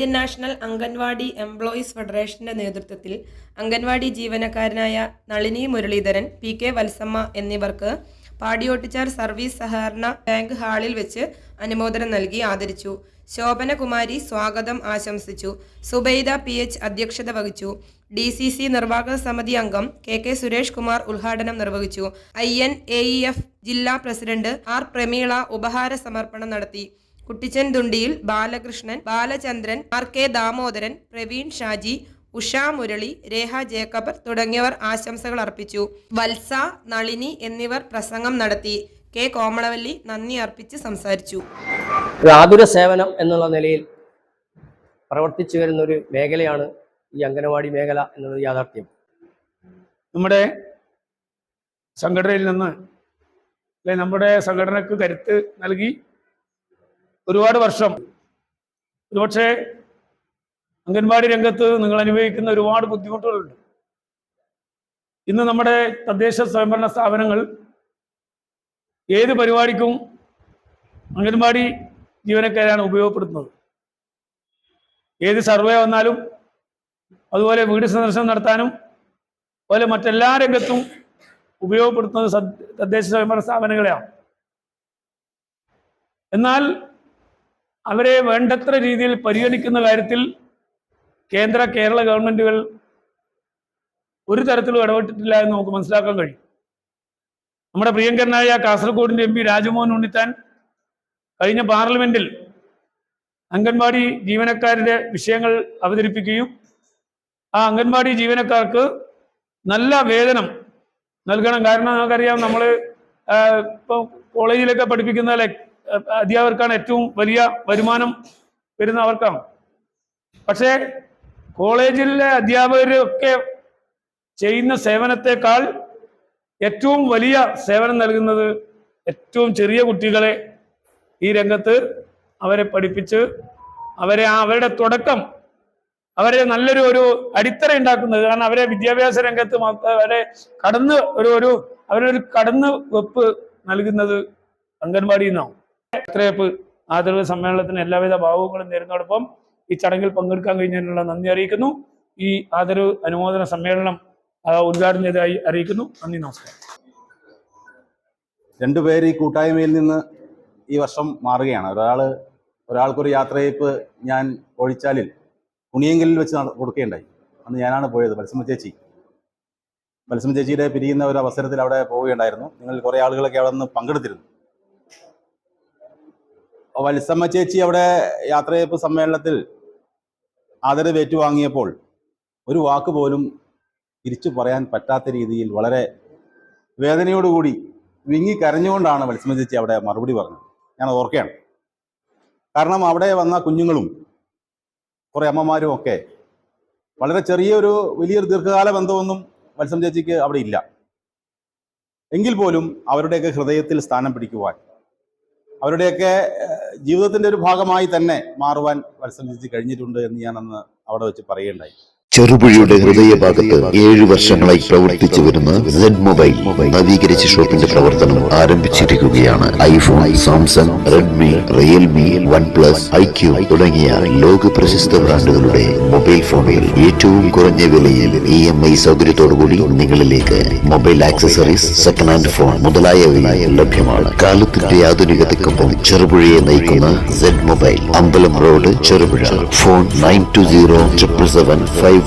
Indian national anganwadi employees ഫെഡറേഷന്റെ നേതൃത്വത്തിൽ അംഗൻവാടി ജീവനക്കാരനായ നളിനി മുരളീധരൻ, പി കെ വത്സമ്മ എന്നിവർക്ക് പാടിയോട്ടിച്ചാർ സർവീസ് സഹകരണ ബാങ്ക് ഹാളിൽ വെച്ച് അനുമോദനം നൽകി ആദരിച്ചു. ശോഭനകുമാരി സ്വാഗതം ആശംസിച്ചു. സുബൈദ PH അധ്യക്ഷത വഹിച്ചു. DCC നിർവാഹക സമിതി അംഗം KK സുരേഷ് കുമാർ ഉദ്ഘാടനം നിർവഹിച്ചു. INAEF ജില്ലാ പ്രസിഡന്റ് R പ്രമീള ഉപഹാര സമർപ്പണം നടത്തി. കുട്ടിച്ചൻ ദുണ്ടിയിൽ ബാലകൃഷ്ണൻ, ബാലചന്ദ്രൻ, RK ദാമോദരൻ, പ്രവീൺ ഷാജി, ഉഷ മുരളി, രേഹ ജേക്കബ് തുടങ്ങിയവർ ആശംസകൾ അർപ്പിച്ചു. വത്സ, നളിനി എന്നിവർ പ്രസംഗം നടത്തി. K കോമളവല്ലി നന്ദി അർപ്പിച്ച് സംസാരിച്ചു. ആതുര സേവനം എന്നുള്ള നിലയിൽ പ്രവർത്തിച്ചു വരുന്നൊരു മേഖലയാണ് ഈ അംഗനവാടി മേഖല എന്നുള്ളത് യാഥാർത്ഥ്യം. നമ്മുടെ സംഘടനയിൽ നിന്ന് നമ്മുടെ സംഘടനക്ക് കരുത്ത് നൽകി ഒരുപാട് വർഷം, ഒരുപക്ഷെ അംഗൻവാടി രംഗത്ത് നിങ്ങൾ അനുഭവിക്കുന്ന ഒരുപാട് ബുദ്ധിമുട്ടുകളുണ്ട്. ഇന്ന് നമ്മുടെ തദ്ദേശ സ്വയംഭരണ സ്ഥാപനങ്ങൾ ഏത് പരിപാടിക്കും അംഗൻവാടി ജീവനക്കാരാണ് ഉപയോഗപ്പെടുത്തുന്നത്. ഏത് സർവേ വന്നാലും, അതുപോലെ വീട് സന്ദർശനം നടത്താനും, അതുപോലെ മറ്റെല്ലാ രംഗത്തും ഉപയോഗപ്പെടുത്തുന്നത് തദ്ദേശ സ്വയംഭരണ സ്ഥാപനങ്ങളെയാണ്. എന്നാൽ അവരെ വേണ്ടത്ര രീതിയിൽ പരിഗണിക്കുന്ന കാര്യത്തിൽ കേരള ഗവൺമെന്റുകൾ ഒരു തരത്തിലും ഇടപെട്ടിട്ടില്ല എന്ന് നമുക്ക് മനസ്സിലാക്കാൻ കഴിയും. നമ്മുടെ പ്രിയങ്കരനായ കാസർഗോഡിന്റെ MP രാജ്മോഹൻ ഉണ്ണിത്താൻ കഴിഞ്ഞ പാർലമെന്റിൽ അംഗൻവാടി ജീവനക്കാരുടെ വിഷയങ്ങൾ അവതരിപ്പിക്കുകയും ആ അംഗൻവാടി ജീവനക്കാർക്ക് നല്ല വേതനം നൽകണം. കാരണം നമുക്കറിയാം, നമ്മൾ ഇപ്പം കോളേജിലൊക്കെ പഠിപ്പിക്കുന്ന അധ്യാപകർക്കാണ് ഏറ്റവും വലിയ വരുമാനം വരുന്ന അവർക്കാണ്. പക്ഷേ കോളേജിലെ അധ്യാപകരൊക്കെ ചെയ്യുന്ന സേവനത്തെക്കാൾ ഏറ്റവും വലിയ സേവനം നൽകുന്നത് ഏറ്റവും ചെറിയ കുട്ടികളെ ഈ രംഗത്ത് അവരെ പഠിപ്പിച്ച് അവരുടെ തുടക്കം, അവരെ നല്ലൊരു അടിത്തറ ഉണ്ടാക്കുന്നത്. കാരണം അവരെ വിദ്യാഭ്യാസ രംഗത്ത് അവരെ അവരൊരു കടന്നു വെപ്പ് നൽകുന്നത് അംഗൻവാടിയിൽ നിന്നാണ്. യാത്രയപ്പ് ആദരവ് സമ്മേളനത്തിന് എല്ലാവിധ ഭാവുകങ്ങളും നേരുന്നതോടൊപ്പം ഈ ചടങ്ങിൽ പങ്കെടുക്കാൻ കഴിഞ്ഞതിനുള്ള നന്ദി അറിയിക്കുന്നു. ഈ ആദരവ് അനുമോദന സമ്മേളനം ഉദ്ഘാടനം ചെയ്തതായി അറിയിക്കുന്നു. നന്ദി, നമസ്കാരം. രണ്ടുപേർ ഈ കൂട്ടായ്മയിൽ നിന്ന് ഈ വർഷം മാറുകയാണ്. ഒരാൾക്കൊരു യാത്രയപ്പ് ഞാൻ ഒഴിച്ചാലിൽ കുണിയെങ്കലിൽ വെച്ച് കൊടുക്കുകയുണ്ടായി. അന്ന് ഞാനാണ് പോയത്. വത്സമ്മ ചേച്ചിയുടെ പിരിയുന്ന ഒരു അവസരത്തിൽ അവിടെ പോവുകയുണ്ടായിരുന്നു. നിങ്ങൾ കുറേ ആളുകളൊക്കെ അവിടെ നിന്ന് പങ്കെടുത്തിരുന്നു. വത്സമ്മ ചേച്ചി അവിടെ യാത്രയപ്പ് സമ്മേളനത്തിൽ ആദരവ് ഏറ്റുവാങ്ങിയപ്പോൾ ഒരു വാക്ക് പോലും തിരിച്ചു പറയാൻ പറ്റാത്ത രീതിയിൽ വളരെ വേദനയോടുകൂടി വിങ്ങിക്കരഞ്ഞുകൊണ്ടാണ് വത്സമ്മ ചേച്ചി അവിടെ മറുപടി പറഞ്ഞത്. ഞാൻ ഓർക്കുകയാണ്. കാരണം അവിടെ വന്ന കുഞ്ഞുങ്ങളും കുറേ അമ്മമാരും ഒക്കെ വളരെ വലിയൊരു ദീർഘകാല ബന്ധമൊന്നും വത്സമ്മ ചേച്ചിക്ക് അവിടെ ഇല്ല. എങ്കിൽ പോലും അവരുടെയൊക്കെ ഹൃദയത്തിൽ സ്ഥാനം പിടിക്കുവാൻ, അവരുടെയൊക്കെ ജീവിതത്തിൻ്റെ ഒരു ഭാഗമായി തന്നെ മാറുവാൻ വത്സമ്മ ചേച്ചി കഴിഞ്ഞിട്ടുണ്ട് എന്ന് ഞാൻ അന്ന് അവിടെ വെച്ച് പറയുകയുണ്ടായി. ചെറുപുഴയുടെ ഹൃദയഭാഗത്ത് 7 വർഷങ്ങളായി പ്രവർത്തിച്ചു വരുന്ന Z മൊബൈൽ നവീകരിച്ച ഷോപ്പിന്റെ പ്രവർത്തനം ആരംഭിച്ചിരിക്കുകയാണ്. IPhone, Samsung, Redmi, Realme, OnePlus, IQ തുടങ്ങിയ ലോക പ്രശസ്ത ബ്രാൻഡുകളുടെ മൊബൈൽ ഫോണുകൾ ഏറ്റവും കുറഞ്ഞ വിലയിൽ EMI സൗകര്യത്തോടുകൂടി നിങ്ങളിലേക്ക്. Mobile accessories, second hand phone മുതലായവ ലഭ്യമാണ്. കാലത്തിന്റെ ആധുനികതയ്ക്കൊപ്പം ചെറുപുഴയെ നയിക്കുന്ന Z മൊബൈൽ, അമ്പലം റോഡ്, ചെറുപുഴ. ഫോൺ 92077577.